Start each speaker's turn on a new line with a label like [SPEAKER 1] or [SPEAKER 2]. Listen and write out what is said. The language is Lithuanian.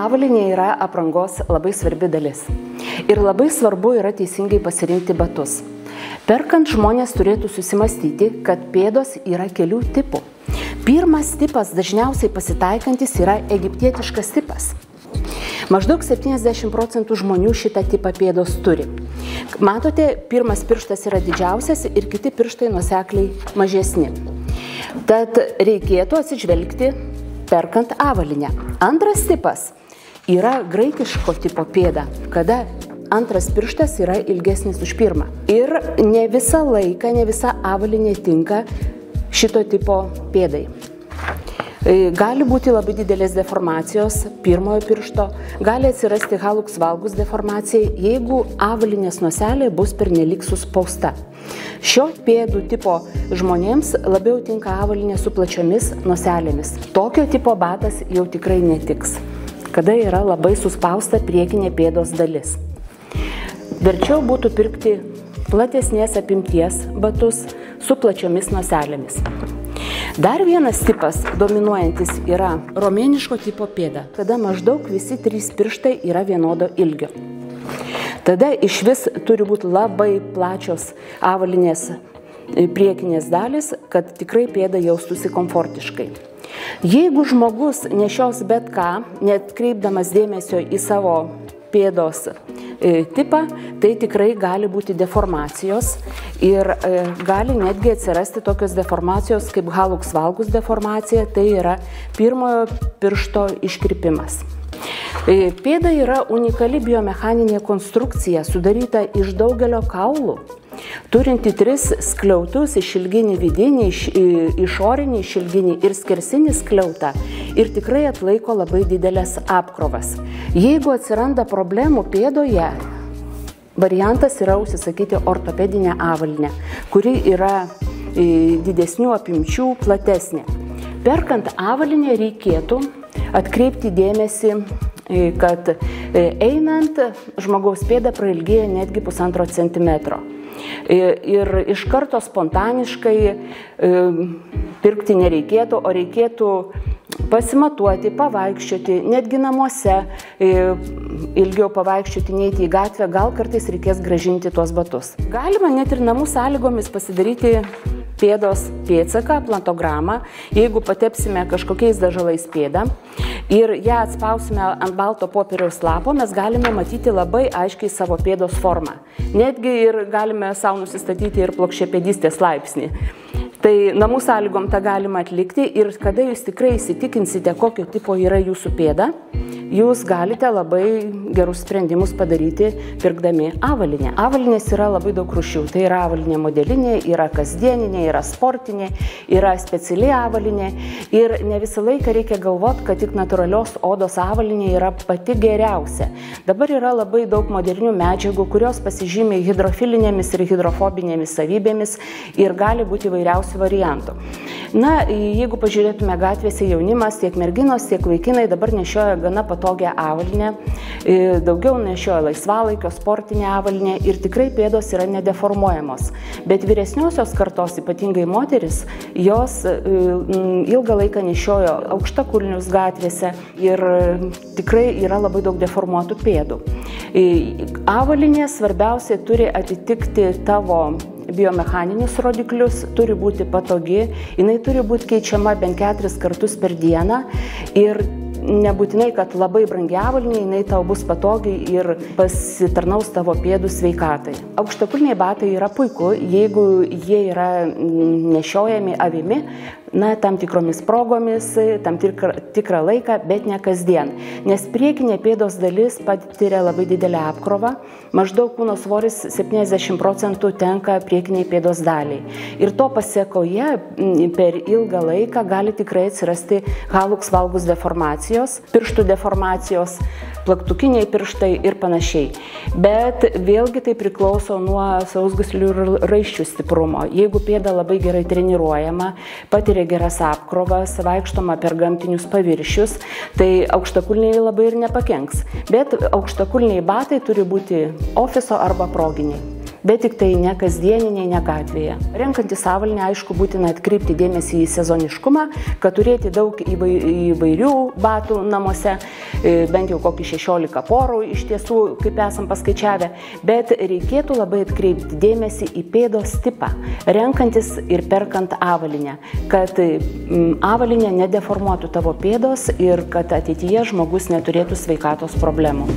[SPEAKER 1] Avalynė yra aprangos labai svarbi dalis. Ir labai svarbu yra teisingai pasirinkti batus. Perkant žmonės turėtų susimastyti, kad pėdos yra kelių tipų. Pirmas tipas dažniausiai pasitaikantis yra egiptietiškas tipas. Maždaug 70% žmonių šitą tipą pėdos turi. Matote, pirmas pirštas yra didžiausias ir kiti pirštai nuosekliai mažesni. Tad reikėtų atsižvelgti perkant avalynę. Antras tipas yra graikiško tipo pėda, kada antras pirštas yra ilgesnis už pirmą. Ir ne visą laiką, ne visa avalynė tinka šito tipo pėdai. Gali būti labai didelės deformacijos pirmojo piršto, gali atsirasti hallux valgus deformacija, jeigu avalynės noselė bus pernelyg suspausta. Šio pėdų tipo žmonėms labiau tinka avalynė su plačiomis noselėmis. Tokio tipo batas jau tikrai netiks, kada yra labai suspausta priekinė pėdos dalis. Verčiau būtų pirkti platesnės apimties batus su plačiomis noselėmis. Dar vienas tipas dominuojantis yra romėniško tipo pėda, kada maždaug visi 3 pirštai yra vienodo ilgio. Tada iš vis turi būti labai plačios avalynės priekinės dalys, kad tikrai pėda jaustųsi komfortiškai. Jeigu žmogus nešios bet ką, neatkreipdamas dėmesio į savo pėdos tipą, tai tikrai gali būti deformacijos ir gali netgi atsirasti tokios deformacijos kaip hallux valgus deformacija, tai yra pirmojo piršto iškrypimas. Pėda yra unikali biomechaninė konstrukcija, sudaryta iš daugelio kaulų, turinti 3 skliautus, išilginį vidinį, išorinį išilginį ir skersinį skliautą, ir tikrai atlaiko labai didelės apkrovas. Jeigu atsiranda problemų pėdoje, variantas yra užsisakyti ortopedinę avalynę, kuri yra didesnių apimčių, platesnė. Perkant avalynę reikėtų atkreipti dėmesį, kad einant žmogaus pėda prailgėja netgi 1,5 centimetro. Ir iš karto spontaniškai pirkti nereikėtų, o reikėtų pasimatuoti, pavaikščioti, netgi namuose ilgiau pavaikščioti, neiti į gatvę, gal kartais reikės grąžinti tuos batus. Galima net ir namų sąlygomis pasidaryti pėdos pėdsaką, plantogramą, jeigu patepsime kažkokiais dažalais pėdą ir ją atspausime ant balto popieriaus lapo, mes galime matyti labai aiškiai savo pėdos formą. Netgi ir galime savo nusistatyti ir plokščiapėdystės laipsnį. Tai namų sąlygom tą galima atlikti ir kada jūs tikrai įsitikinsite, kokio tipo yra jūsų pėda, jūs galite labai gerus sprendimus padaryti pirkdami avalynę. Avalynės yra labai daug rūšių. Tai yra avalynė modelinė, yra kasdieninė, yra sportinė, yra speciali avalynė. Ir ne visą laiką reikia galvoti, kad tik natūralios odos avalynė yra pati geriausia. Dabar yra labai daug modernių medžiagų, kurios pasižymi hidrofilinėmis ir hidrofobinėmis savybėmis ir gali būti įvairiausių variantų. Na, jeigu pažiūrėtume gatvėse, jaunimas, tiek merginos, tiek vaikinai dabar nešioja gana patogią avalynę, daugiau nešioja laisvalaikio, sportinę avalynę ir tikrai pėdos yra nedeformuojamos. Bet vyresniosios kartos, ypatingai moteris, jos ilgą laiką nešiojo aukštakulnius gatvėse ir tikrai yra labai daug deformuotų pėdų. Avalynė svarbiausia turi atitikti tavo biomechaninius rodiklius, turi būti patogi, jinai turi būti keičiama bent 4 kartus per dieną ir nebūtinai, kad labai brangi avalynė, jinai tau bus patogi ir pasitarnaus tavo pėdų sveikatai. Aukštakulniai batai yra puiku, jeigu jie yra nešiojami avimi, na, tam tikromis progomis, tam tikrą laiką, bet ne kasdien. Nes priekinė pėdos dalis patiria labai didelę apkrovą, maždaug kūno svoris 70% tenka priekiniai pėdos daliai. Ir to pasiekoje per ilgą laiką gali tikrai atsirasti hallux valgus deformacijos, pirštų deformacijos, plaktukiniai pirštai ir panašiai. Bet vėlgi tai priklauso nuo sausgyslių ir raiščių stiprumo. Jeigu pėda labai gerai treniruojama, patiria geras apkrovas, vaikštoma per gamtinius paviršius, tai aukštakulniai labai ir nepakenks. Bet aukštakulniai batai turi būti ofiso arba proginiai. bet tik tai ne kasdieniniai, ne gatvėje. Renkantis avalynę, aišku, būtina atkreipti dėmesį į sezoniškumą, kad turėti daug įvairių batų namuose, bent jau kokį 16 porų iš tiesų, kaip esam paskaičiavę, bet reikėtų labai atkreipti dėmesį į pėdos tipą, renkantis ir perkant avalynę, kad avalynė nedeformuotų tavo pėdos ir kad ateityje žmogus neturėtų sveikatos problemų.